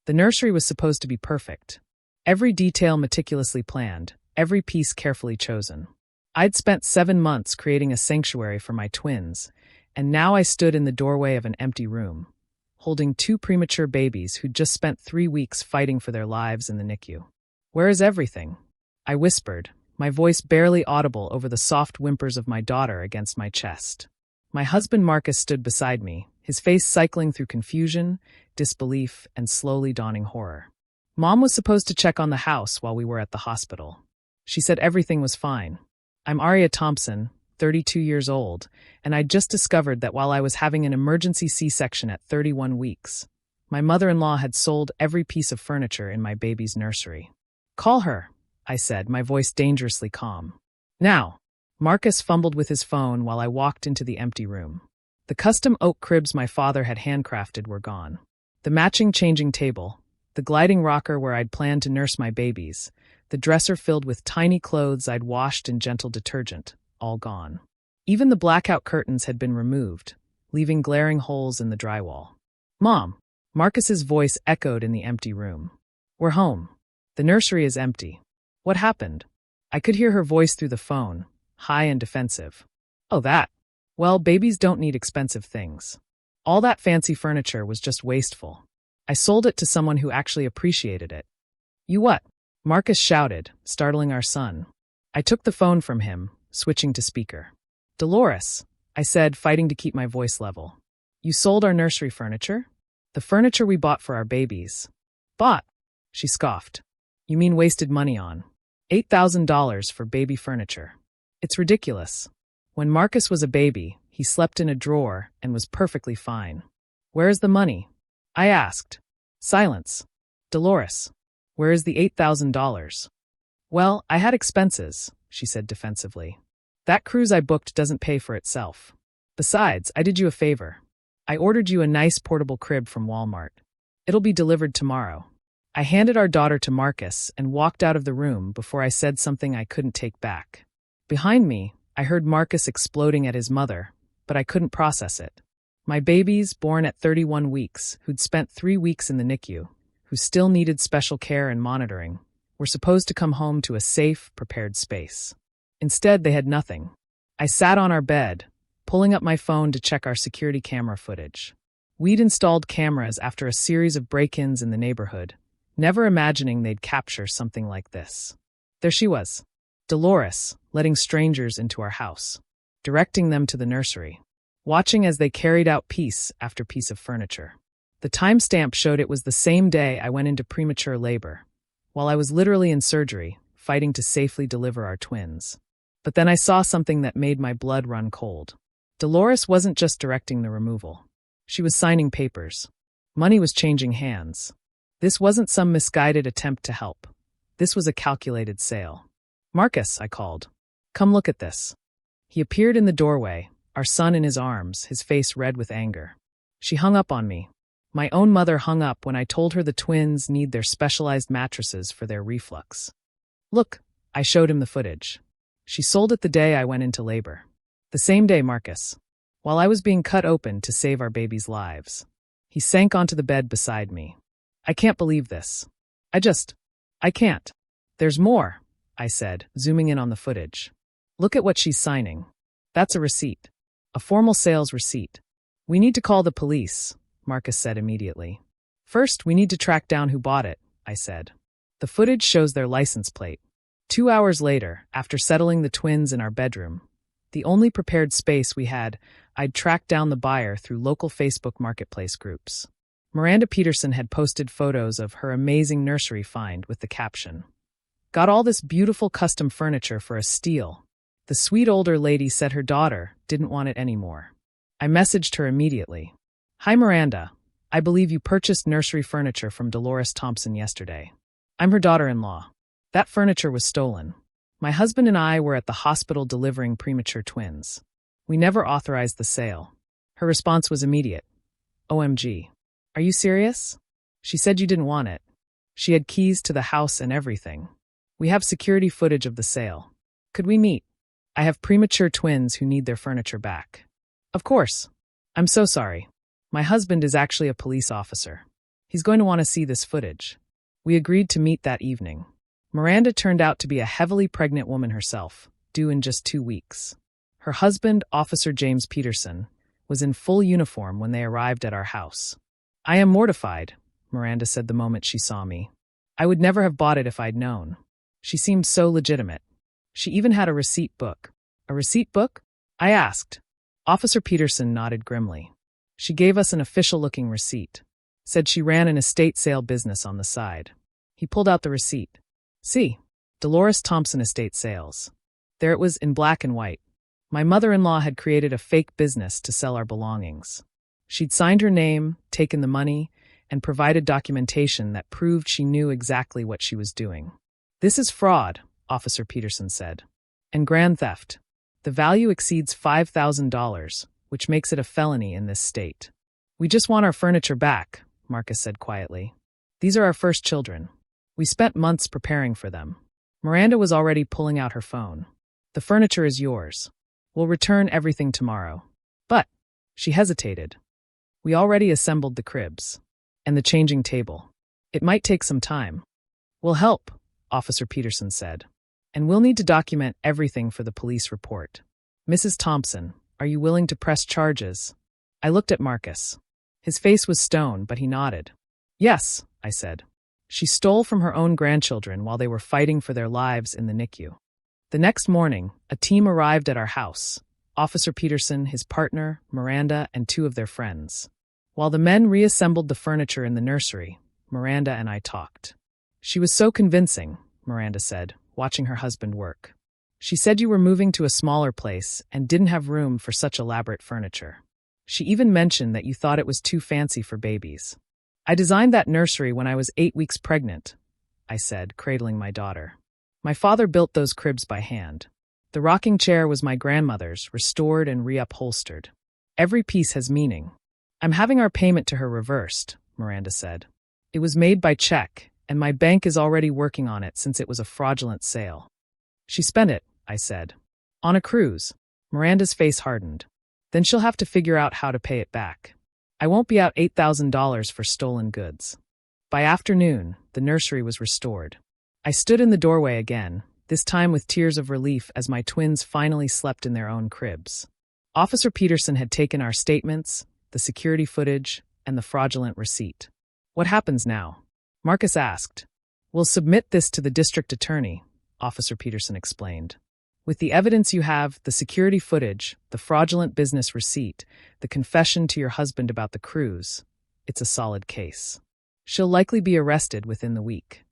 The nursery was supposed to be perfect. Every detail meticulously planned, every piece carefully chosen. I'd spent 7 months creating a sanctuary for my twins, and now I stood in the doorway of an empty room, holding 2 premature babies who'd just spent 3 weeks fighting for their lives in the NICU. "Where is everything?" I whispered, my voice barely audible over the soft whimpers of my daughter against my chest. My husband Marcus stood beside me, his face cycling through confusion, disbelief, and slowly dawning horror. "Mom was supposed to check on the house while we were at the hospital. She said everything was fine. I'm Aria Thompson, 32 years old, and I'd just discovered that while I was having an emergency C-section at 31 weeks, my mother-in-law had sold every piece of furniture in my baby's nursery." "Call her," I said, my voice dangerously calm. "Now." Marcus fumbled with his phone while I walked into the empty room. The custom oak cribs my father had handcrafted were gone. The matching changing table, the gliding rocker where I'd planned to nurse my babies, the dresser filled with tiny clothes I'd washed in gentle detergent, all gone. Even the blackout curtains had been removed, leaving glaring holes in the drywall. "Mom!" Marcus's voice echoed in the empty room. "We're home. The nursery is empty. What happened?" I could hear her voice through the phone, high and defensive. "Oh, that. Well, babies don't need expensive things. All that fancy furniture was just wasteful. I sold it to someone who actually appreciated it." "You what?" Marcus shouted, startling our son. I took the phone from him, switching to speaker. "Dolores," I said, fighting to keep my voice level. "You sold our nursery furniture? The furniture we bought for our babies." "Bought?" She scoffed. "You mean wasted money on? $8,000 for baby furniture. It's ridiculous. When Marcus was a baby, he slept in a drawer and was perfectly fine. Where is the money?" I asked. Silence. "Dolores, where is the $8,000? "Well, I had expenses," she said defensively. "That cruise I booked doesn't pay for itself. Besides, I did you a favor. I ordered you a nice portable crib from Walmart. It'll be delivered tomorrow." I handed our daughter to Marcus and walked out of the room before I said something I couldn't take back. Behind me, I heard Marcus exploding at his mother, but I couldn't process it. My babies, born at 31 weeks, who'd spent 3 weeks in the NICU, who still needed special care and monitoring, were supposed to come home to a safe, prepared space. Instead, they had nothing. I sat on our bed, pulling up my phone to check our security camera footage. We'd installed cameras after a series of break-ins in the neighborhood, never imagining they'd capture something like this. There she was, Dolores, letting strangers into our house, directing them to the nursery, watching as they carried out piece after piece of furniture. The timestamp showed it was the same day I went into premature labor, while I was literally in surgery, fighting to safely deliver our twins. But then I saw something that made my blood run cold. Dolores wasn't just directing the removal. She was signing papers. Money was changing hands. This wasn't some misguided attempt to help. This was a calculated sale. "Marcus," I called. "Come look at this." He appeared in the doorway, our son in his arms, his face red with anger. She hung up on me. My own mother hung up when I told her the twins need their specialized mattresses for their reflux. "Look," I showed him the footage. "She sold it the day I went into labor. The same day, Marcus. While I was being cut open to save our babies' lives." He sank onto the bed beside me. "I can't believe this. I can't." "There's more," I said, zooming in on the footage. "Look at what she's signing. That's a receipt. A formal sales receipt." "We need to call the police," Marcus said immediately. "First, we need to track down who bought it," I said. The footage shows their license plate. 2 hours later, after settling the twins in our bedroom, the only prepared space we had, I'd tracked down the buyer through local Facebook marketplace groups. Miranda Peterson had posted photos of her amazing nursery find with the caption, "Got all this beautiful custom furniture for a steal." The sweet older lady said her daughter didn't want it anymore. I messaged her immediately. "Hi Miranda, I believe you purchased nursery furniture from Dolores Thompson yesterday. I'm her daughter-in-law. That furniture was stolen. My husband and I were at the hospital delivering premature twins. We never authorized the sale." Her response was immediate. "OMG. Are you serious? She said you didn't want it. She had keys to the house and everything. We have security footage of the sale. Could we meet? I have premature twins who need their furniture back." "Of course. I'm so sorry. My husband is actually a police officer." He's going to want to see this footage. We agreed to meet that evening. Miranda turned out to be a heavily pregnant woman herself, due in just 2 weeks. Her husband, Officer James Peterson, was in full uniform when they arrived at our house. "I am mortified," Miranda said the moment she saw me. "I would never have bought it if I'd known." She seemed so legitimate. She even had a receipt book. "A receipt book?" I asked. Officer Peterson nodded grimly. She gave us an official-looking receipt. Said she ran an estate sale business on the side. He pulled out the receipt. "See, Dolores Thompson Estate Sales." There it was in black and white. My mother-in-law had created a fake business to sell our belongings. She'd signed her name, taken the money, and provided documentation that proved she knew exactly what she was doing. "This is fraud," Officer Peterson said. "And grand theft. The value exceeds $5,000, which makes it a felony in this state." "We just want our furniture back," Marcus said quietly. "These are our first children. We spent months preparing for them." Miranda was already pulling out her phone. "The furniture is yours. We'll return everything tomorrow." "But," she hesitated. "We already assembled the cribs. And the changing table. It might take some time." "We'll help," Officer Peterson said. "And we'll need to document everything for the police report. Mrs. Thompson, are you willing to press charges?" I looked at Marcus. His face was stone, but he nodded. "Yes," I said. She stole from her own grandchildren while they were fighting for their lives in the NICU. The next morning, a team arrived at our house. Officer Peterson, his partner, Miranda, and 2 of their friends. While the men reassembled the furniture in the nursery, Miranda and I talked. "She was so convincing," Miranda said, watching her husband work. "She said you were moving to a smaller place and didn't have room for such elaborate furniture. She even mentioned that you thought it was too fancy for babies." "I designed that nursery when I was 8 weeks pregnant," I said, cradling my daughter. "My father built those cribs by hand. The rocking chair was my grandmother's, restored and reupholstered. Every piece has meaning." "I'm having our payment to her reversed," Miranda said. "It was made by check, and my bank is already working on it since it was a fraudulent sale." "She spent it," I said. "On a cruise." Miranda's face hardened. "Then she'll have to figure out how to pay it back. I won't be out $8,000 for stolen goods." By afternoon, the nursery was restored. I stood in the doorway again, this time with tears of relief as my twins finally slept in their own cribs. Officer Peterson had taken our statements, the security footage, and the fraudulent receipt. "What happens now?" Marcus asked. "We'll submit this to the district attorney," Officer Peterson explained. "With the evidence you have, the security footage, the fraudulent business receipt, the confession to your husband about the cruise, it's a solid case. She'll likely be arrested within the week."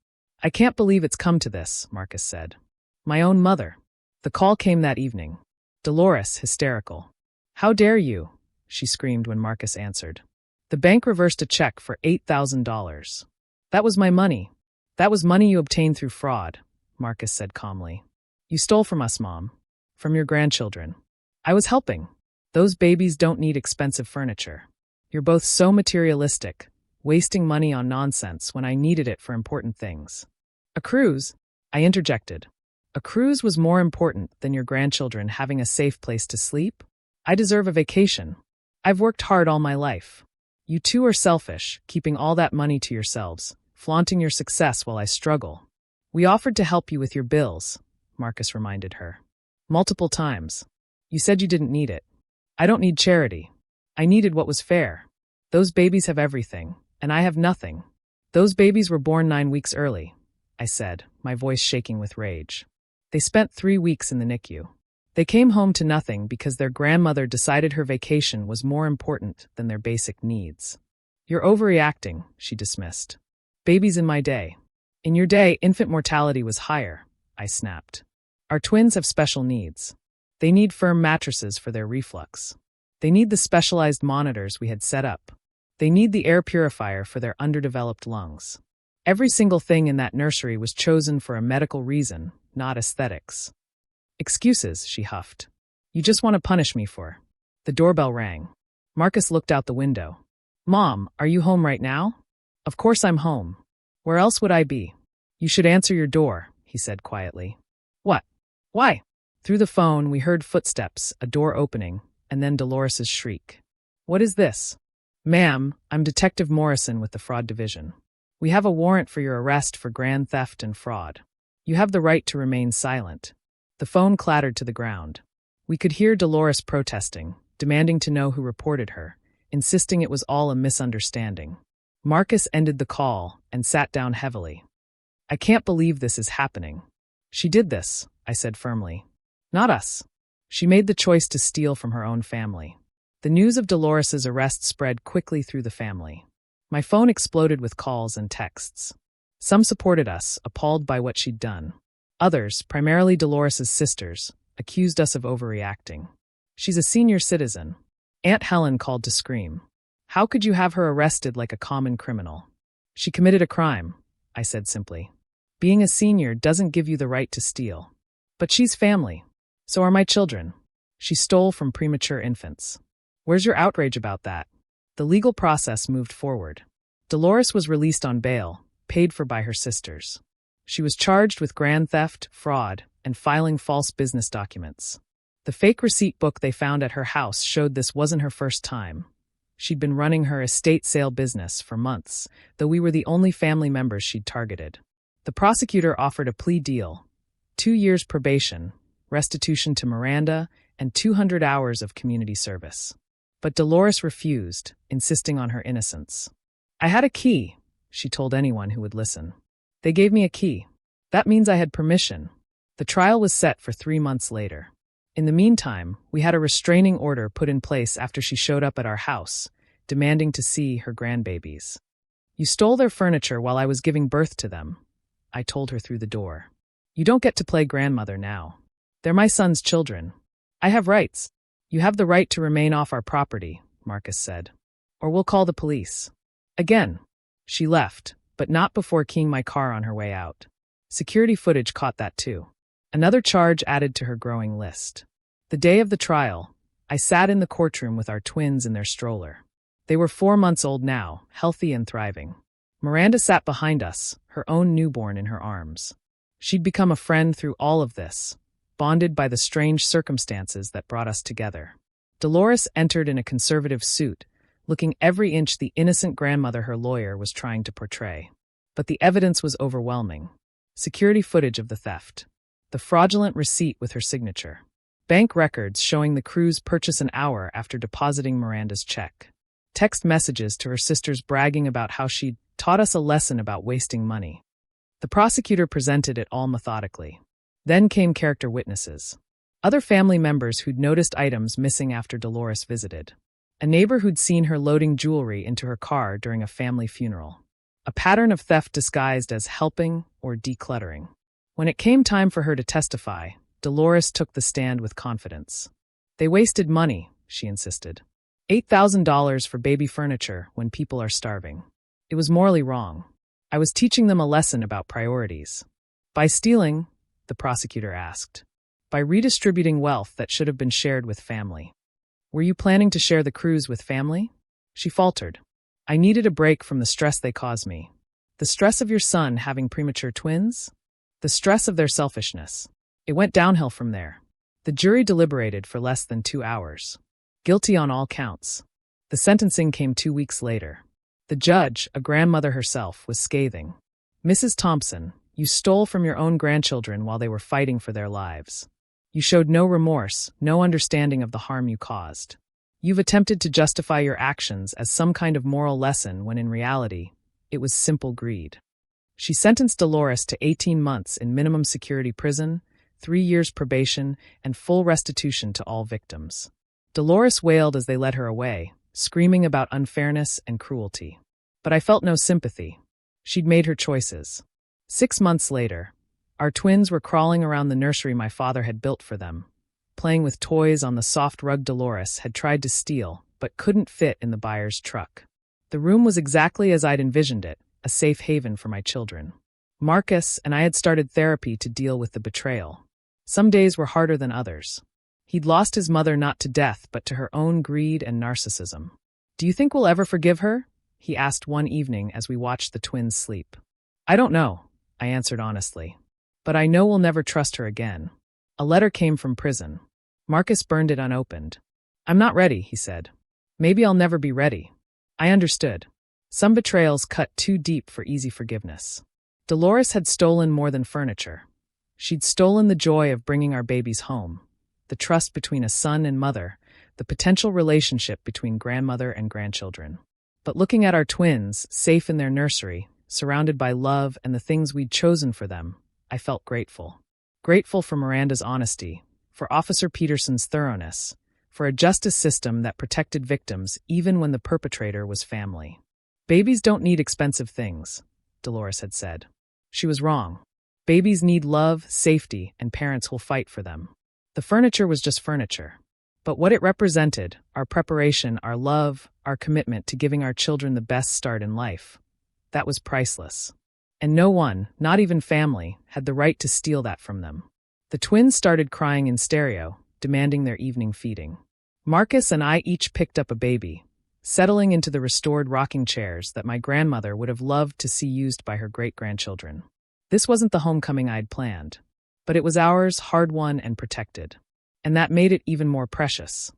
"I can't believe it's come to this," Marcus said. "My own mother." The call came that evening. Dolores, hysterical. "How dare you?" she screamed when Marcus answered. "The bank reversed a check for $8,000. That was my money. That was money you obtained through fraud," Marcus said calmly. "You stole from us, Mom. From your grandchildren. I was helping. Those babies don't need expensive furniture. You're both so materialistic, wasting money on nonsense when I needed it for important things." "A cruise?" I interjected. "A cruise was more important than your grandchildren having a safe place to sleep? I deserve a vacation. I've worked hard all my life. You two are selfish, keeping all that money to yourselves, flaunting your success while I struggle. We offered to help you with your bills," Marcus reminded her. "Multiple times. You said you didn't need it. I don't need charity. I needed what was fair. Those babies have everything, and I have nothing. Those babies were born 9 weeks early," I said, my voice shaking with rage. "They spent 3 weeks in the NICU. They came home to nothing because their grandmother decided her vacation was more important than their basic needs." "You're overreacting," she dismissed. "Babies in my day. In your day, infant mortality was higher," I snapped. "Our twins have special needs. They need firm mattresses for their reflux. They need the specialized monitors we had set up. They need the air purifier for their underdeveloped lungs. Every single thing in that nursery was chosen for a medical reason, not aesthetics." "Excuses," she huffed. "You just want to punish me for." The doorbell rang. Marcus looked out the window. "Mom, are you home right now?" "Of course I'm home. Where else would I be?" "You should answer your door," he said quietly. "What? Why?" Through the phone, we heard footsteps, a door opening, and then Dolores's shriek. "What is this?" "Ma'am, I'm Detective Morrison with the Fraud Division. We have a warrant for your arrest for grand theft and fraud. You have the right to remain silent." The phone clattered to the ground. We could hear Dolores protesting, demanding to know who reported her, insisting it was all a misunderstanding. Marcus ended the call and sat down heavily. "I can't believe this is happening." "She did this," I said firmly. "Not us. She made the choice to steal from her own family." The news of Dolores's arrest spread quickly through the family. My phone exploded with calls and texts. Some supported us, appalled by what she'd done. Others, primarily Dolores's sisters, accused us of overreacting. "She's a senior citizen." Aunt Helen called to scream. "How could you have her arrested like a common criminal?" "She committed a crime," I said simply. "Being a senior doesn't give you the right to steal." "But she's family. So are my children. She stole from premature infants." "Where's your outrage about that?" The legal process moved forward. Dolores was released on bail, paid for by her sisters. She was charged with grand theft, fraud, and filing false business documents. The fake receipt book they found at her house showed this wasn't her first time. She'd been running her estate sale business for months, though we were the only family members she'd targeted. The prosecutor offered a plea deal: 2 years probation, restitution to Miranda, and 200 hours of community service. But Dolores refused, insisting on her innocence. "I had a key," she told anyone who would listen. "They gave me a key. That means I had permission." The trial was set for 3 months later. In the meantime, we had a restraining order put in place after she showed up at our house, demanding to see her grandbabies. "You stole their furniture while I was giving birth to them," I told her through the door. "You don't get to play grandmother now. They're my son's children. I have rights." "You have the right to remain off our property," Marcus said. "Or we'll call the police." Again, she left, but not before keying my car on her way out. Security footage caught that too. Another charge added to her growing list. The day of the trial, I sat in the courtroom with our twins in their stroller. They were 4 months old now, healthy and thriving. Miranda sat behind us, her own newborn in her arms. She'd become a friend through all of this, bonded by the strange circumstances that brought us together. Dolores entered in a conservative suit, looking every inch the innocent grandmother her lawyer was trying to portray. But the evidence was overwhelming. Security footage of the theft. The fraudulent receipt with her signature. Bank records showing the crew's purchase an hour after depositing Miranda's check. Text messages to her sisters bragging about how she'd taught us a lesson about wasting money. The prosecutor presented it all methodically. Then came character witnesses. Other family members who'd noticed items missing after Dolores visited. A neighbor who'd seen her loading jewelry into her car during a family funeral. A pattern of theft disguised as helping or decluttering. When it came time for her to testify, Dolores took the stand with confidence. "They wasted money," she insisted. $8,000 for baby furniture when people are starving. It was morally wrong. I was teaching them a lesson about priorities. "By stealing?" the prosecutor asked. "By redistributing wealth that should have been shared with family." "Were you planning to share the cruise with family?" She faltered. "I needed a break from the stress they caused me." "The stress of your son having premature twins?" "The stress of their selfishness." It went downhill from there. The jury deliberated for less than 2 hours. Guilty on all counts. The sentencing came 2 weeks later. The judge, a grandmother herself, was scathing. "Mrs. Thompson, you stole from your own grandchildren while they were fighting for their lives. You showed no remorse, no understanding of the harm you caused. You've attempted to justify your actions as some kind of moral lesson when in reality, it was simple greed." She sentenced Dolores to 18 months in minimum security prison, 3 years probation, and full restitution to all victims. Dolores wailed as they led her away, screaming about unfairness and cruelty. But I felt no sympathy. She'd made her choices. 6 months later, our twins were crawling around the nursery my father had built for them, playing with toys on the soft rug Dolores had tried to steal but couldn't fit in the buyer's truck. The room was exactly as I'd envisioned it, a safe haven for my children. Marcus and I had started therapy to deal with the betrayal. Some days were harder than others. He'd lost his mother not to death but to her own greed and narcissism. "Do you think we'll ever forgive her?" he asked one evening as we watched the twins sleep. "I don't know," I answered honestly. "But I know we'll never trust her again." A letter came from prison. Marcus burned it unopened. "I'm not ready," he said. "Maybe I'll never be ready." I understood. Some betrayals cut too deep for easy forgiveness. Dolores had stolen more than furniture. She'd stolen the joy of bringing our babies home, the trust between a son and mother, the potential relationship between grandmother and grandchildren. But looking at our twins, safe in their nursery, surrounded by love and the things we'd chosen for them, I felt grateful. Grateful for Miranda's honesty, for Officer Peterson's thoroughness, for a justice system that protected victims even when the perpetrator was family. Babies don't need expensive things, Dolores had said. She was wrong. Babies need love, safety, and parents who'll fight for them. The furniture was just furniture. But what it represented, our preparation, our love, our commitment to giving our children the best start in life, that was priceless. And no one, not even family, had the right to steal that from them. The twins started crying in stereo, demanding their evening feeding. Marcus and I each picked up a baby, settling into the restored rocking chairs that my grandmother would have loved to see used by her great-grandchildren. This wasn't the homecoming I'd planned, but it was ours, hard-won and protected. And that made it even more precious.